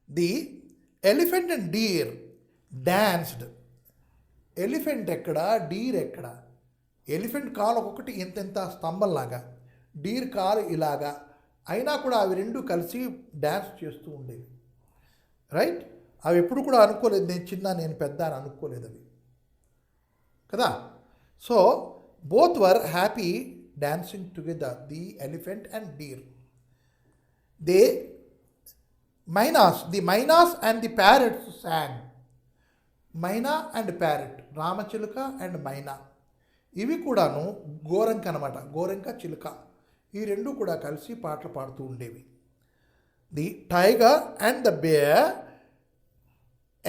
The elephant and deer danced. Elephant ఎక్కడ, deer ఎక్కడ? Elephant కాలు ఒక్కొక్కటి ఇంత స్తంభంలాగా, డీర్ కాలు ఇలాగా, అయినా కూడా అవి రెండు కలిసి డ్యాన్స్ చేస్తూ ఉండేవి. రైట్? అవి ఎప్పుడు కూడా అనుకోలేదు నేను చిన్న నేను పెద్ద అని అనుకోలేదు అవి కదా. So both were happy dancing together, the elephant and deer. The mynas and the parrots song. Myna and parrot, రామచిలుక అండ్ మైనా, ఇవి కూడాను గోరంక అనమాట, గోరంక చిలుక, ఈ రెండు కూడా కలిసి పాటలు పాడుతూ ఉండేవి. The tiger and the bear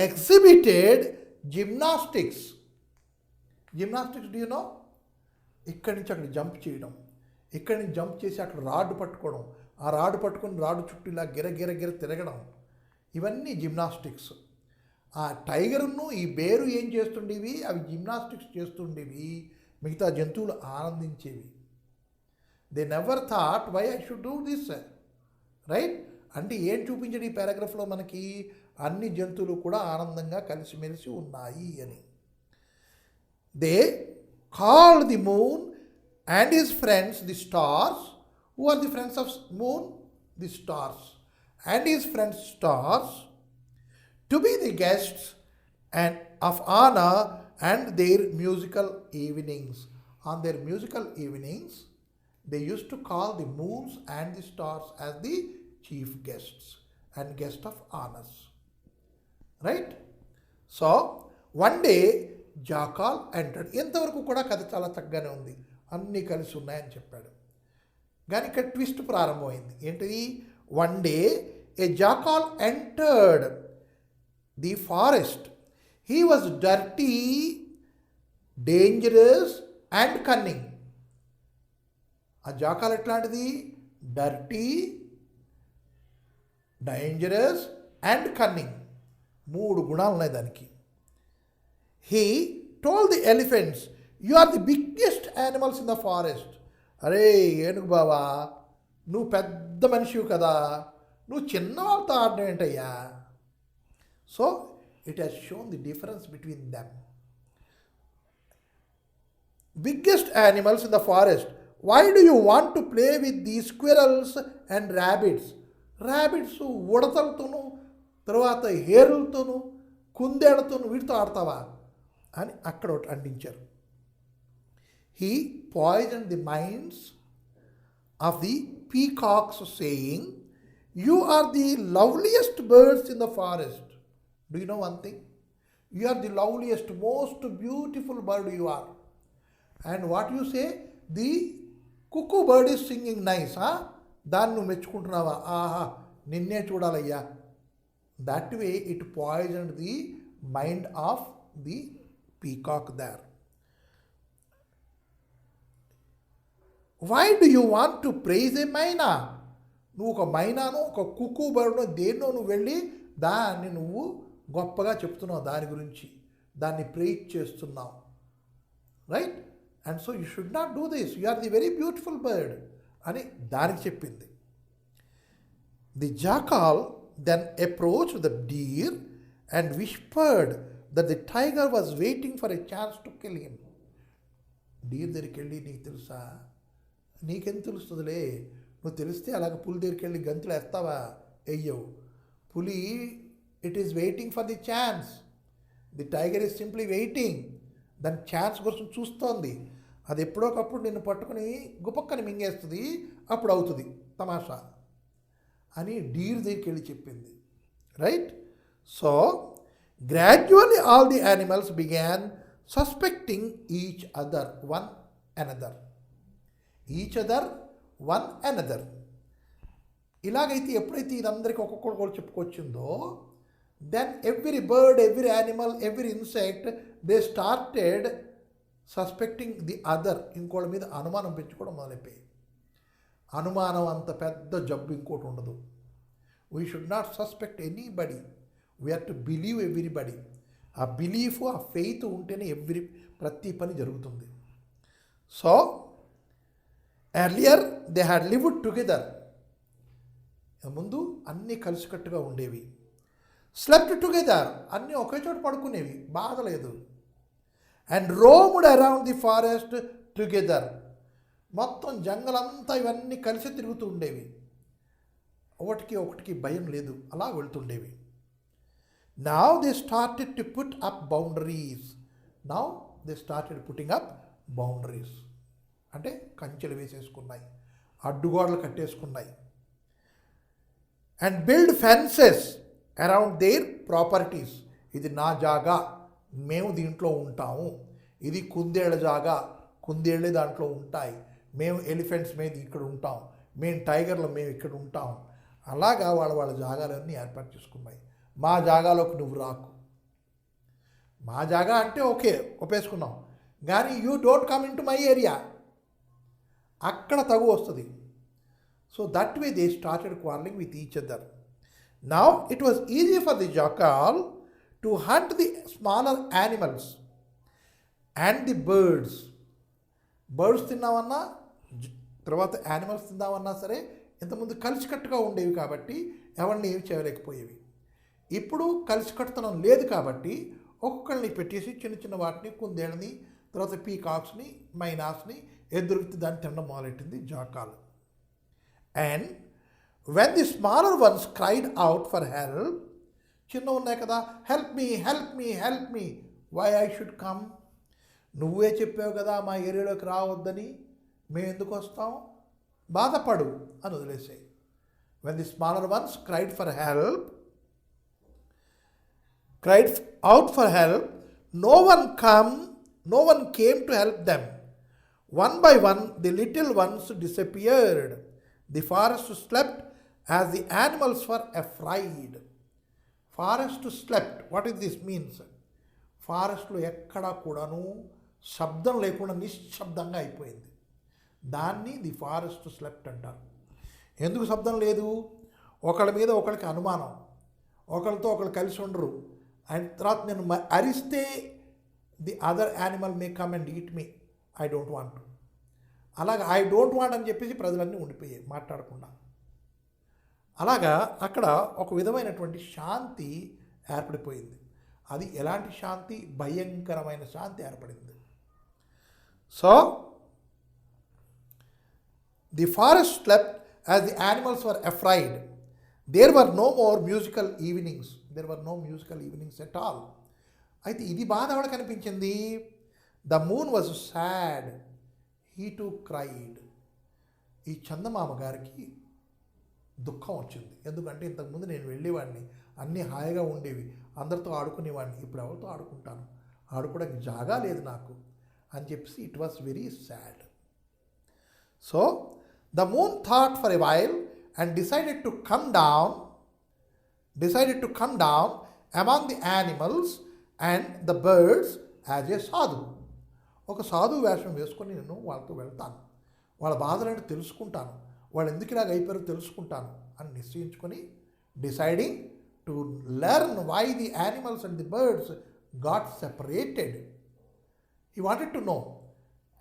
exhibited gymnastics. Gymnastics do you know? ఇక్కడి నుంచి అక్కడ జంప్ చేయడం, ఇక్కడి నుంచి జంప్ చేసి అక్కడ రాడ్ పట్టుకోవడం, ఆ రాడ్ పట్టుకొని రాడ్ చుట్టూ ఇలా గిర తిరగడం, ఇవన్నీ జిమ్నాస్టిక్స్. ఆ టైగర్ను ఈ బేరు ఏం చేస్తుండేవి? అవి జిమ్నాస్టిక్స్ చేస్తుండేవి, మిగతా జంతువులు ఆనందించేవి. They never thought why I should do this. Right? అంటే ఏం చూపించాడు ఈ పారాగ్రాఫ్లో మనకి? అన్ని జంతువులు కూడా ఆనందంగా కలిసిమెలిసి ఉన్నాయి అని. They called the moon and his friends the stars. Who are the friends of moon? The stars. And his friends stars to be the guests and of honor and their musical evenings. On their musical evenings, they used to call the moons and the stars as the chief guests and guest of honors. Right? So, one day, Jackal entered. ఎంతవరకు కూడా కథ చాలా చక్కగానే ఉంది, అన్నీ కలిసి ఉన్నాయని చెప్పాడు. కానీ ఇక్కడ ట్విస్ట్ ప్రారంభమైంది. ఏంటిది? One day a jackal entered the forest. He was dirty, dangerous and cunning. ఆ జాకాల్ ఎట్లాంటిది? డర్టీ, డేంజరస్ అండ్ కన్నింగ్, 3 గుణాలు ఉన్నాయి దానికి. He told the elephants, you are the biggest animals in the forest. అరే ఏనుగు బావా, నువ్వు పెద్ద మనిషివి కదా, నువ్వు చిన్న వాళ్ళతో ఆడడం ఏంటయ్యా? So, it has shown the difference between them. Biggest animals in the forest. Why do you want to play with these squirrels and rabbits? Rabbits ఉడతలతోనూ, తర్వాత హేరులతోనూ, కుందేళ్లతోనూ వీటితో ఆడతావా అని అక్కడ ఒకటి అంటించారు. He poisoned the minds of the peacocks, saying, you are the loveliest birds in the forest. Do you know one thing? You are the loveliest, most beautiful bird you are. And what you say? The cuckoo bird is singing nice. దాన్ని నువ్వు మెచ్చుకుంటున్నావా? ఆహా, నిన్నే చూడాలయ్యా. That way it poisoned the mind of the peacock there. Why do you want to praise a myna? నువ్వు ఒక మైనాను, ఒక కుక్కూ బర్డ్ను, దేన్నో నువ్వు వెళ్ళి దాన్ని నువ్వు గొప్పగా చెప్తున్నావు, దాని గురించి దాన్ని ప్రైజ్ చేస్తున్నావు. Right? And so you should not do this, you are the very beautiful bird అని దానికి చెప్పింది. The jackal then approach the deer and whispered that the tiger was waiting for a chance to kill him. Deer దగ్గరికి వెళ్ళి, నీకు తెలుసా? నీకెంత తెలుస్తుందిలే, నువ్వు తెలిస్తే అలాగ పులి దగ్గరికి వెళ్ళి గంతులు వేస్తావా? వెయ్యవు. పులి it is waiting for the chance, the tiger is simply waiting, దాని ఛాన్స్ కోసం చూస్తోంది. అది ఎప్పుడోకప్పుడు నిన్ను పట్టుకుని గుపక్కని మింగేస్తుంది, అప్పుడు అవుతుంది తమాషా అని డీర్ దగ్గరికి వెళ్ళి చెప్పింది. Right? So gradually all the animals began suspecting each other one another. Each other one another. ఇలాగైతే ఎప్పుడైతే ఇదందరికీ ఒక్కొక్కరు కూడా చెప్పుకొచ్చిందో, then every bird, every animal, every insect, they started suspecting the other. ఇంకోళ్ళ మీద అనుమానం పెంచుకోవడం మొదలైపోయి. అనుమానం అంత పెద్ద జబ్బు ఇంకోటి ఉండదు. We should not suspect anybody, we have to believe everybody. ఆ బిలీఫ్, ఆ ఫెయిత్ ఉంటేనే ప్రతి పని జరుగుతుంది. So earlier they had lived together. ముందు అన్నీ కలిసికట్టుగా ఉండేవి. స్లెప్ట్ టుగెదర్, అన్నీ ఒకే చోట పడుకునేవి, బాధ లేదు. And roamed around the forest together, మొత్తం జంగలంతా ఇవన్నీ కలిసి తిరుగుతూ ఉండేవి, ఒకటికి భయం లేదు, అలా వెళ్తుండేవి. Now they started to put up boundaries, now they started putting up boundaries, అంటే కంచెలు వేసేసుకున్నాయి, అడ్డుగోడలు కట్టేసుకున్నాయి. And build fences around their properties, ఇది నా జాగా, మేము దీంట్లో ఉంటాము, ఇది కుందేళ్ళ జాగా, కుందేళ్ళే దాంట్లో ఉంటాయి, మేము ఎలిఫెంట్స్ మీద ఇక్కడ ఉంటాం, మేము టైగర్లు మేము ఇక్కడ ఉంటాం. అలాగా వాళ్ళ జాగాలన్నీ ఏర్పాటు చేసుకున్నాయి. మా జాగాలోకి నువ్వు రాకు, మా జాగా అంటే ఓకే ఒప్పేసుకున్నాం, కానీ you don't come into my area, అక్కడ తగు వస్తుంది. So that way they started quarrelling with each other. Now it was easy for the jackal to hunt the smaller animals and the birds. Birds తిన్నామన్నా తర్వాత animals తిందామన్నా సరే ఇంతకుముందు కలిసికట్టుగా ఉండేవి కాబట్టి ఎవరిని ఏమి చేయలేకపోయేవి. ఇప్పుడు కలిసికట్టుతనం లేదు కాబట్టి ఒక్కొక్కరిని పెట్టేసి చిన్న చిన్న వాటిని, కుందేళ్ళని, తర్వాత పీకాక్స్ని, మైనాస్ని ఎదురుకి దాన్ని తినడం మొదలెట్టింది jackal. And when the smaller ones cried out for help, చిన్న ఉన్నాయి కదా, help me help me help me, why I should come, నువ్వే చెప్పావు కదా మా ఏరియాలోకి రావద్దని, మేము ఎందుకు వస్తాం, బాధపడు అని వదిలేసాయి. When the smaller ones cried out for help, no one came to help them. One by one, the little ones disappeared. The forest slept as the animals were afraid. Forest slept. What is this means? ఫారెస్ట్లో ఎక్కడా కూడాను శబ్దం లేకుండా నిశ్శబ్దంగా అయిపోయింది. దాన్ని the forest slept అంటారు. ఎందుకు శబ్దం లేదు? ఒకళ్ళ మీద ఒకళ్ళకి అనుమానం, ఒకళ్ళతో ఒకళ్ళు కలిసి ఉండరు. అండ్ తర్వాత నేను అరిస్తే the other animal may come and eat me, I don't want, అలాగా ఐ డోంట్ వాంట్ అని చెప్పేసి ప్రజలన్నీ ఉండిపోయాయి మాట్లాడకుండా. అలాగా అక్కడ ఒక విధమైనటువంటి శాంతి ఏర్పడిపోయింది. అది ఎలాంటి శాంతి? భయంకరమైన శాంతి ఏర్పడింది. So the forest slept as the animals were afraid. There were no more musical evenings, there were no musical evenings at all. అయితే ఇది బాధ ఎవరికి అనిపించింది? The moon was sad, he too cried. ఈ చందమామ గారికి దుఃఖం వచ్చింది. ఎందుకంటే ఇంతకుముందు నేను వెళ్ళేవాడిని, అన్నీ హాయిగా ఉండేవి, అందరితో ఆడుకునేవాడిని, ఇప్పుడు ఎవరితో ఆడుకుంటాను, ఆడుకోవడానికి జాగా లేదు నాకు అని చెప్పేసి it was very sad. So the moon thought for a while and decided to come down among the animals and the birds as a sadhu. ఒక సాధువు వేషం వేసుకొని నేను వాళ్ళతో వెళ్తాను, వాళ్ళ బాధలను తెలుసుకుంటాను, వాళ్ళు ఎందుకు ఇలాగ అయిపోయారో తెలుసుకుంటాను అని నిశ్చయించుకొని, deciding to learn why the animals and the birds got separated. He wanted to know,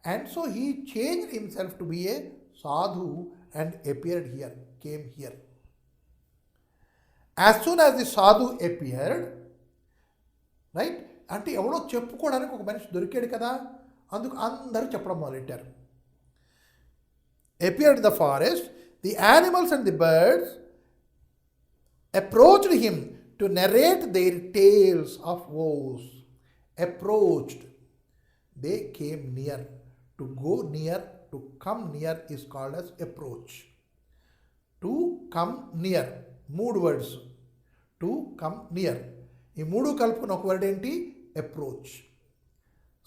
and so he changed himself to be a sadhu and appeared here, came here. As soon as the sadhu appeared, right, అంటే ఎవడో చెప్పుకోవడానికి ఒక మనిషి దొరికాడు కదా, అందుకు అందరూ చెప్పడం మొదలెట్టారు. Appeared in the forest, the animals and the birds approached him to narrate their tales of woes. Approached, they came near. To go near, to come near is called as approach. To come near, మూడు words, to come near, ఈ మూడు కలుపుకున్న ఒక word ఏంటి? Approach.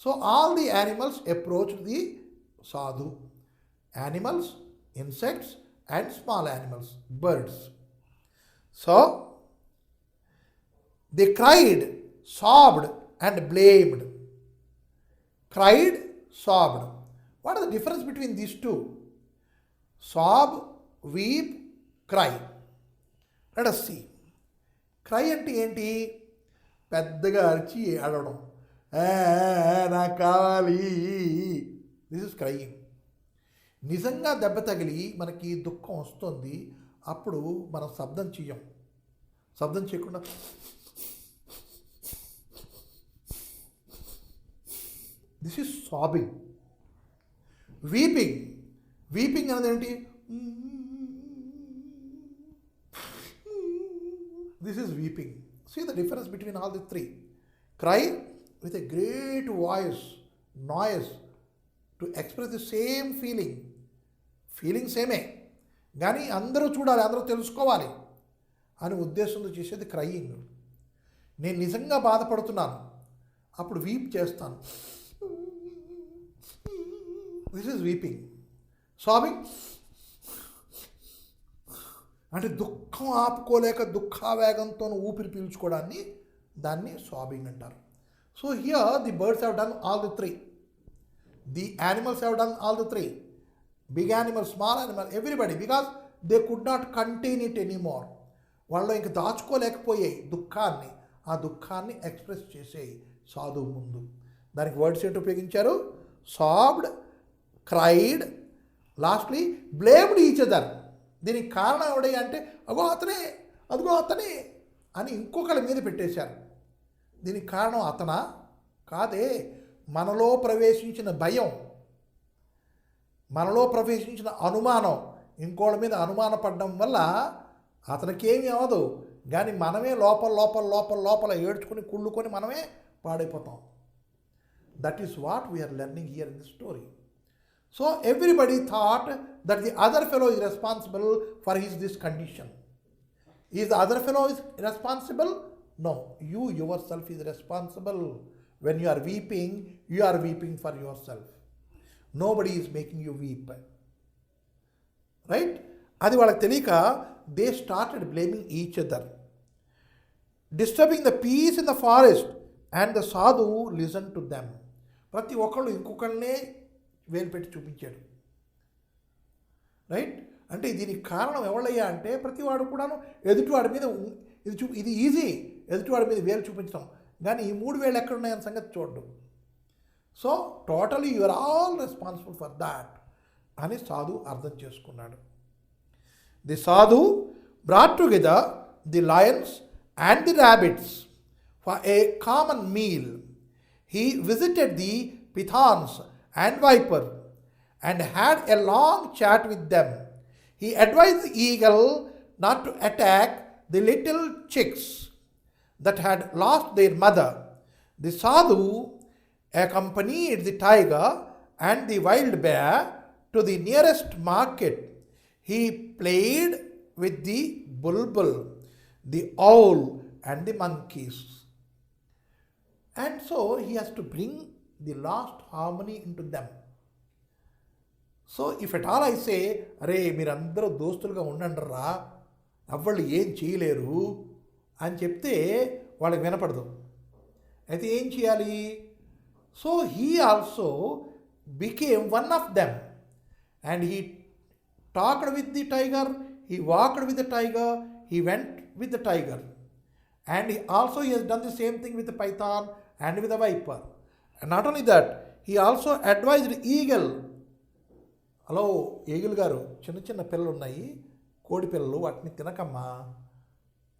So all the animals approach the sadhu. Animals, insects and small animals, birds. So they cried, sobbed and blamed. Cried, sobbed. What is the difference between these two? Sob, weep, cry. Let us see. Cry అంటే ఏంటి? పెద్దగా అరిచి ఆడడం, నాకు కావాలి, this is crying. నిజంగా దెబ్బ తగిలి మనకి దుఃఖం వస్తుంది, అప్పుడు మనం శబ్దం చెయ్యం. శబ్దం చేయకుండా this is sobbing. Weeping, weeping అనేది ఏంటి? This is weeping. See the difference between all the three. Cry with a great voice, noise to express the same feeling. Feeling సేమే, కానీ అందరూ చూడాలి, అందరూ తెలుసుకోవాలి అని ఉద్దేశంతో చేసేది క్రయింగ్. నేను నిజంగా బాధపడుతున్నాను, అప్పుడు వీప్ చేస్తాను. This is weeping. సాబింగ్ అంటే దుఃఖం ఆపుకోలేక దుఃఖావేగంతో ఊపిరి పీల్చుకోవడాన్ని, దాన్ని సాబింగ్ అంటారు. So here the birds have done all the three. The animals have done all the three. Big animal, small animal, everybody, because they could not contain it anymore. వాళ్ళు ఇంక దాచుకోలేకపోయాయి దుఃఖాన్ని. ఆ దుఃఖాన్ని ఎక్స్ప్రెస్ చేసేయి సాధువు ముందు. దానికి వర్డ్స్ ఏంటి ఉపయోగించారు? సాబ్డ్, cried, lastly blamed each other. దీనికి కారణం ఎవడయ్యా అంటే, అగో అతనే, అదిగో అతనే అని ఇంకొకరి మీద పెట్టేశారు. దీనికి కారణం అతనా? కాదే, మనలో ప్రవేశించిన భయం, మనలో ప్రవేశించిన అనుమానం. ఇంకోళ్ళ మీద అనుమానపడడం వల్ల అతనికేమీ అవ్వదు, కానీ మనమే లోపల లోపల లోపల లోపల ఏడ్చుకొని కుళ్ళుకొని మనమే పాడైపోతాం. That is what we are learning here in the story. So everybody thought that the other fellow is responsible for his this condition. Is the other fellow is responsible? No, you yourself is responsible. When you are weeping, you are weeping for yourself. Nobody is making you weep, right? అది వాళ్ళకి తెలియక they started blaming each other, disturbing the peace in the forest and the సాధు listen to them. ప్రతి ఒక్కళ్ళు ఇంకొకళ్ళనే వేలు పెట్టి చూపించాడు, right? అంటే దీనికి కారణం ఎవళ్ళయ్యా అంటే, ప్రతివాడు కూడాను ఎదుటివాడి మీద ఇది ఈజీ, ఎదుటివాడి మీద వేలు చూపించడం, కానీ ఈ 3 వేలు ఎక్కడున్నాయన్న సంగతి చూడడం. So totally you are all responsible for that అని సాధు అర్థం చేసుకున్నాడు. The sadhu brought together the lions and the rabbits for a common meal. He visited the pythons and viper and had a long chat with them. He advised the eagle not to attack the little chicks that had lost their mother. The sadhu accompanied the tiger and the wild bear to the nearest market. He played with the bulbul, the owl and the monkeys. And so he has to bring the lost harmony into them. So if at all I say, అరే మీరందరూ దోస్తులుగా ఉండండిరా, ఎవ్వళ్ళు ఏం చేయలేరు అని చెప్తే వాళ్ళకి వినపడదు. అయితే ఏం చేయాలి? So he also became one of them and he talked with the tiger, he walked with the tiger, he went with the tiger, and also he he's done the same thing with the python and with the viper. And not only that, he also advised eagle. Hello eagle గారు, చిన్న చిన్న పిల్లలు ఉన్నాయి, కోడి పిల్లలు, వాటిని తినకమ్మా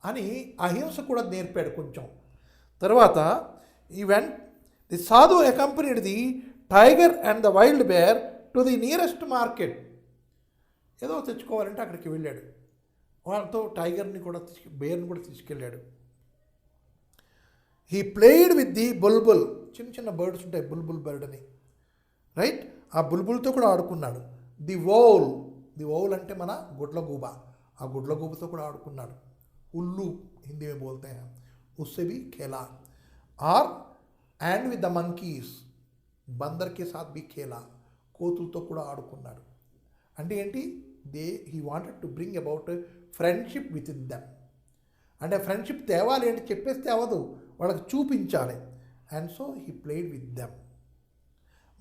అని అహింస కూడా నేర్పాడు కొంచెం. తర్వాత event the sadhu accompanied the tiger and the wild bear to the nearest market. ఏదో తెచ్చుకోవాలంటే అక్కడికి వెళ్ళాడు. వాళ్ళతో టైగర్ని కూడా బేర్ని కూడా తీసుకెళ్ళాడు. హీ ప్లేయిడ్ విత్ ది బుల్బుల్. చిన్న చిన్న బర్డ్స్ ఉంటాయి, బుల్బుల్ బర్డ్ అని, రైట్? ఆ బుల్బుల్తో కూడా ఆడుకున్నాడు. ది ఓల్, ది ఓల్ అంటే మన గుడ్లగూబ, ఆ గుడ్లగూబతో కూడా ఆడుకున్నాడు. ఉల్లు హిందీ में बोलते हैं, उससे भी खेला. और एंड विद द मंकीस, బందర్ కే సాత్ బి ఖేలా, కోతులతో కూడా ఆడుకున్నాడు. అంటే ఏంటి? He wanted to bring about friendship within them. అంటే ఫ్రెండ్షిప్ తేవాలి అంటే చెప్పేస్తే అవ్వదు, వాళ్ళకి చూపించాలి. And so he played with them.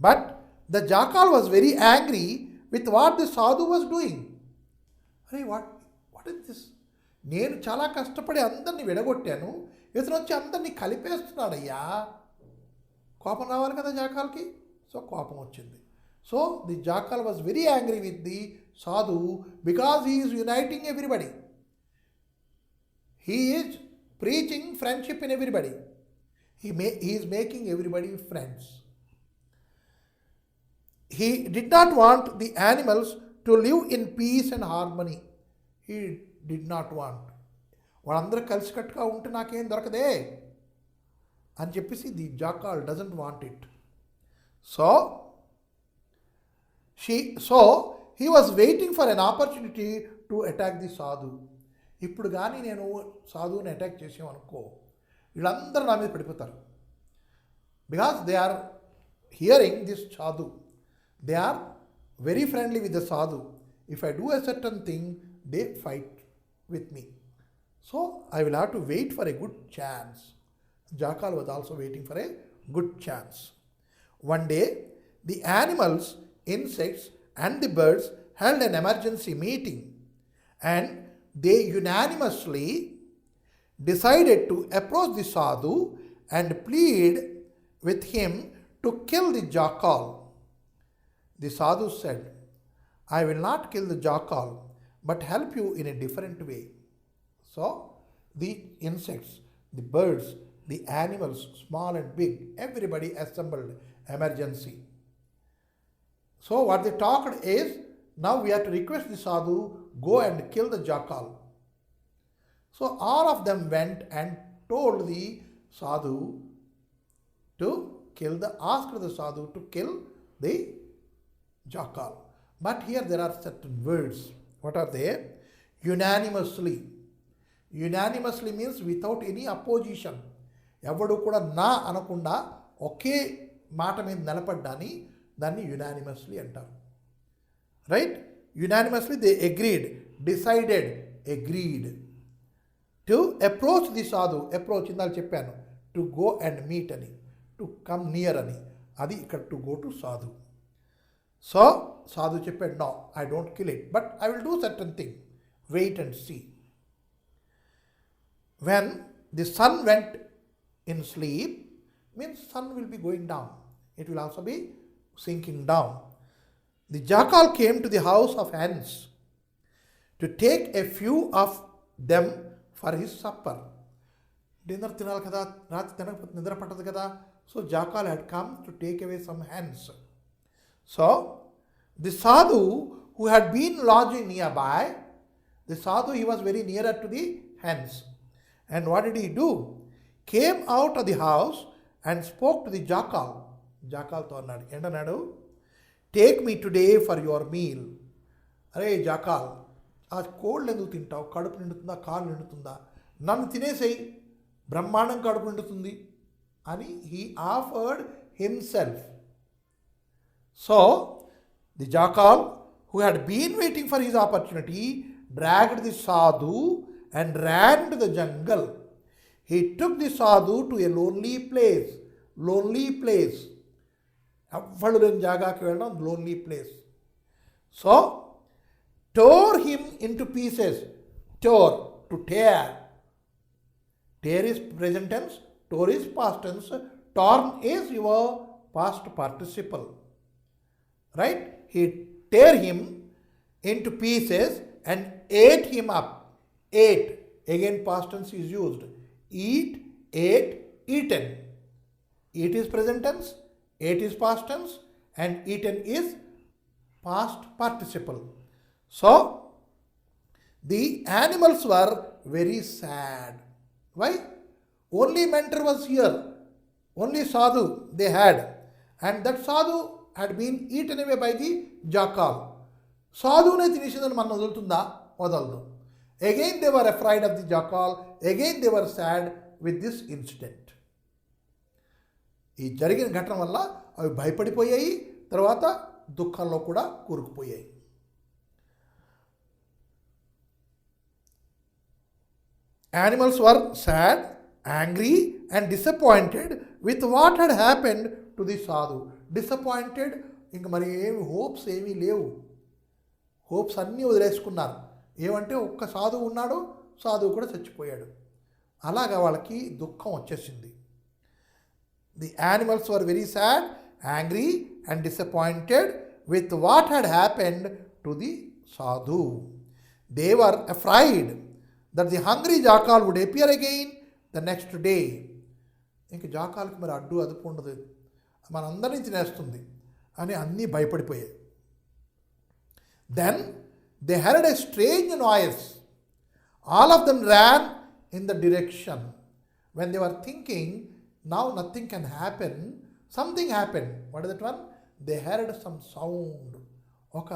But the jackal was very angry with what the sadhu was doing. అరే వాట్ ఇస్ దిస్? నేను చాలా కష్టపడి అందరినీ విడగొట్టాను, ఇతను వచ్చి అందరినీ కలిపేస్తున్నాడయ్యా. కోపం రావాలి కదా జాకాల్కి. సో కోపం వచ్చింది. So the jackal was very angry with the sadhu because he is uniting everybody. He is preaching friendship in everybody. He is making everybody friends. He did not want the animals to live in peace and harmony. He did not want. వాళ్ళందరూ కలిసికట్టుగా ఉంటే నాకేం దొరకదే అని చెప్పేసి the jackal doesn't want it. So he was waiting for an opportunity to attack the సాధు. ఇప్పుడు కానీ నేను సాధువుని అటాక్ చేసామనుకో వీళ్ళందరూ నా మీద పడిపోతారు. Because they are hearing this sadhu, they are very friendly with the sadhu. If I do a certain thing they fight with me. So I will have to wait for a good chance. Jackal was also waiting for a good chance. One day, the animals, insects and the birds held an emergency meeting and they unanimously decided to approach the sadhu and plead with him to kill the jackal. The sadhu said, I will not kill the jackal but help you in a different way. So the insects, the birds, the animals, small and big, everybody assembled emergency. So what they talked is, now we have to request the sadhu, go and kill the jackal. So all of them went and told the sadhu to asked the sadhu to kill the jackal. But here there are certain words. What are they? Unanimously. Unanimously means without any opposition. ఎవడు కూడా నా అనకుండా ఒకే మాట మీద నిలబడ్డాని దాన్ని unanimously అంటారు. Right? Unanimously they agreed, decided, agreed to approach the sadhu. Approach ఇందాక చెప్పాను, టు గో అండ్ మీట్ అని, టు కమ్ నియర్ అని. అది ఇక్కడ to go to sadhu. So sadhu చెప్పాడు, no I don't kill it but I will do certain thing, wait and see. When the sun went in sleep means sun will be going down, it will also be sinking down. The jackal came to the house of hens to take a few of them for his supper. Dinner తినాలి కదా, రాత్రి తినకపోతే నిద్ర పట్టదు కదా. So jackal had come to take away some hens. So the sadhu who had been lodging nearby, the sadhu, he was very nearer to the hens. And what did he do? Came out of the house and spoke to the jackal. Jackal తో అన్నాడు, ఏంటన్నాడు? Take me today for your meal. అరే jackal, ఆ కోళ్ళు ఎందుకు తింటావు? కడుపు నిండుతుందా, కాలు నిండుతుందా? నన్ను తినేసేయి, బ్రహ్మాండం కడుపు నిండుతుంది అని he offered himself. So the jackal who had been waiting for his opportunity dragged the sadhu and ran to the jungle. He took the sadhu to a lonely place. ఎవ్వడు లేని జాగాకి వెళ్ళడం, lonely place. So tore him into pieces. Tore, to tear. Tear is present tense, tore is past tense, torn is your past participle. Right? He tear him into pieces and ate him up. Ate, again past tense is used. Eat, ate, eaten. Eat is present tense, ate is past tense, and eaten is past participle. So the animals were very sad. Why? Only mentor was here, only sadhu they had, and that sadhu had been eaten away by the jackal. సాధువునే తినేసిందని మనం వదులుతుందా? వదలదు. Again they were afraid of the jackal, again they were sad with this incident. ఈ జరిగిన ఘటన వల్ల అవి భయపడిపోయాయి, తర్వాత దుఃఖంలో కూడా కూరుకుపోయాయి. Animals were sad, angry and disappointed with what had happened to the sadhu. Disappointed, ఇంక మరి ఏమి హోప్స్ ఏమీ లేవు, హోప్స్ అన్నీ వదిలేసుకున్నారు. ఏమంటే ఒక్క సాధువు ఉన్నాడు, సాధువు కూడా చచ్చిపోయాడు. అలాగా వాళ్ళకి దుఃఖం వచ్చేసింది. The animals were very sad, angry and disappointed with what had happened to the sadhu. They were afraid that the hungry jackal would appear again the next day. ఇంక జాకాల్కి మరి అడ్డు అదుపు ఉండదు, మనందరినీ తినేస్తుంది. అని అన్నీ భయపడిపోయాయి. Then they heard a strange noise. All of them ran in the direction. When they were thinking now nothing can happen, something happen. What is that one? They heard some sound. ఒక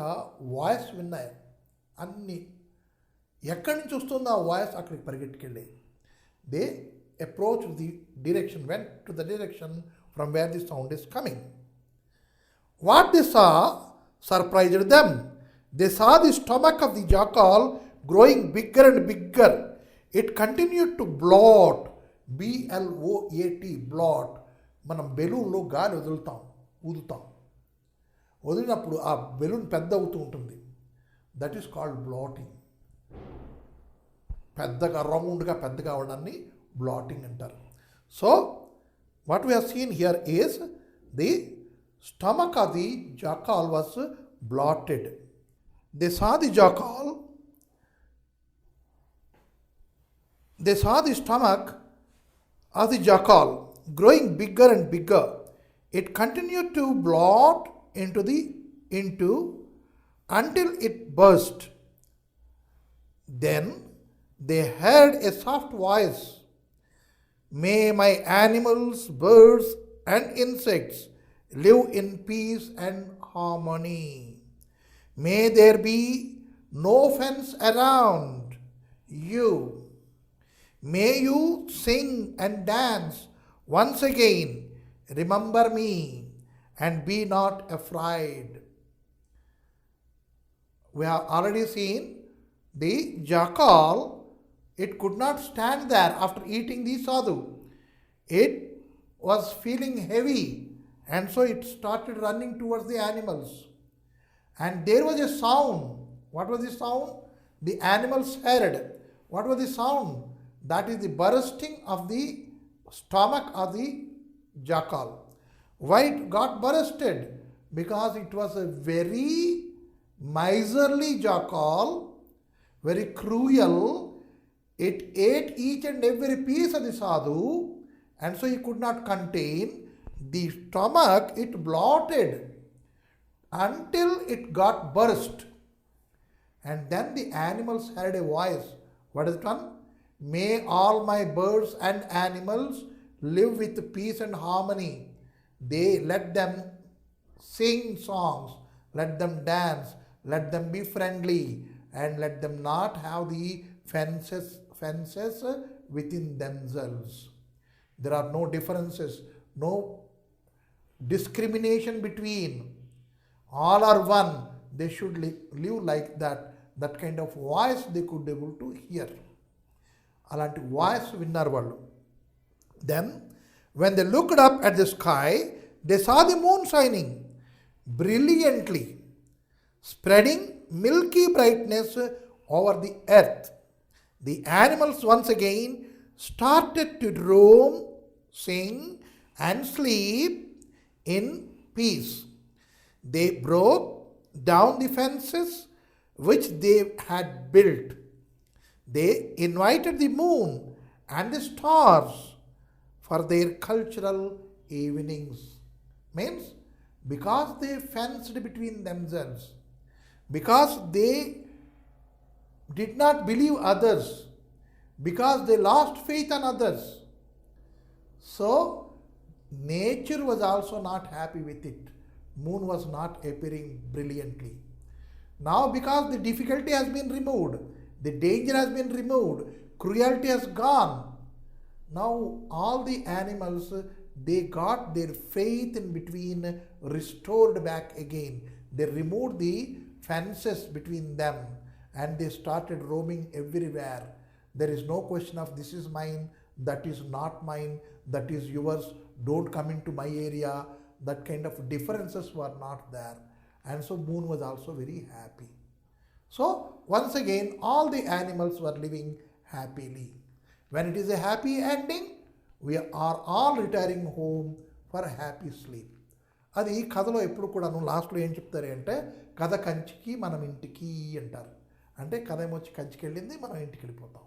voice విన్నాయి. అన్నీ ఎక్కడి నుంచి వస్తుందో ఆ voice అక్కడికి పరిగెట్టుకెళ్ళి they approach the direction, went to the direction from where the sound is coming. What they saw surprised them. They saw the stomach of the jackal growing bigger and bigger. It continued to blot. BLOAT, blot. మనం బెలూన్లో గాలి ఊదుతాం. వదిలినప్పుడు ఆ balloon పెద్ద అవుతూ ఉంటుంది. That is called blotting. పెద్దగా రౌండ్గా పెద్దగా అవడాన్ని blotting అంటారు. So what we have seen here is the stomach of the jackal was blotted. They saw the jackal, they saw the stomach of the jackal growing bigger and bigger. It continued to blot into until it burst. Then they heard a soft voice. May my animals, birds and insects live in peace and harmony. May there be no fence around you. May you sing and dance once again. Remember me and be not afraid. We have already seen the jackal. It could not stand there after eating the sadhu. It was feeling heavy. And so it started running towards the animals. And there was a sound. What was the sound? The animals heard. What was the sound? That is the bursting of the stomach of the jackal. Why it got bursted? Because it was a very miserly jackal, very cruel. It ate each and every piece of the sadhu, and so he could not contain. The stomach, it blotted until it got burst. And then the animals heard a voice. What is it one? May all my birds and animals live with peace and harmony. They let them sing songs, let them dance, let them be friendly, and let them not have the fences within themselves. There are no differences, no discrimination between. All are one. They should live like that. That kind of voice they could be able to hear. అలాంటి voice విన్నారు వాళ్ళు. Then when they looked up at the sky, they saw the moon shining brilliantly, spreading milky brightness over the earth. The animals once again started to roam, sing and sleep in peace. They broke down the fences which they had built. They invited the moon and the stars for their cultural evenings. Means because they fenced between themselves, because they did not believe others, because they lost faith on others. So nature was also not happy with it. Moon was not appearing brilliantly. Now because the difficulty has been removed, the danger has been removed, cruelty has gone. Now all the animals, they got their faith in between restored back again. They removed the fences between them and they started roaming everywhere. There is no question of this is mine, that is not mine, that is yours, don't come into my area. That kind of differences were not there. And so moon was also very happy. So once again all the animals were living happily. When it is a happy ending, we are all retiring home for happy sleep. అది కథలో ఎప్పుడు కూడాను లాస్ట్లో ఏం చెప్తారు అంటే కథ కంచికి మనం ఇంటికి అంటారు. అంటే కథ ఏమొచ్చి కంచికి వెళ్ళింది, మనం ఇంటికి వెళ్ళిపోతాం.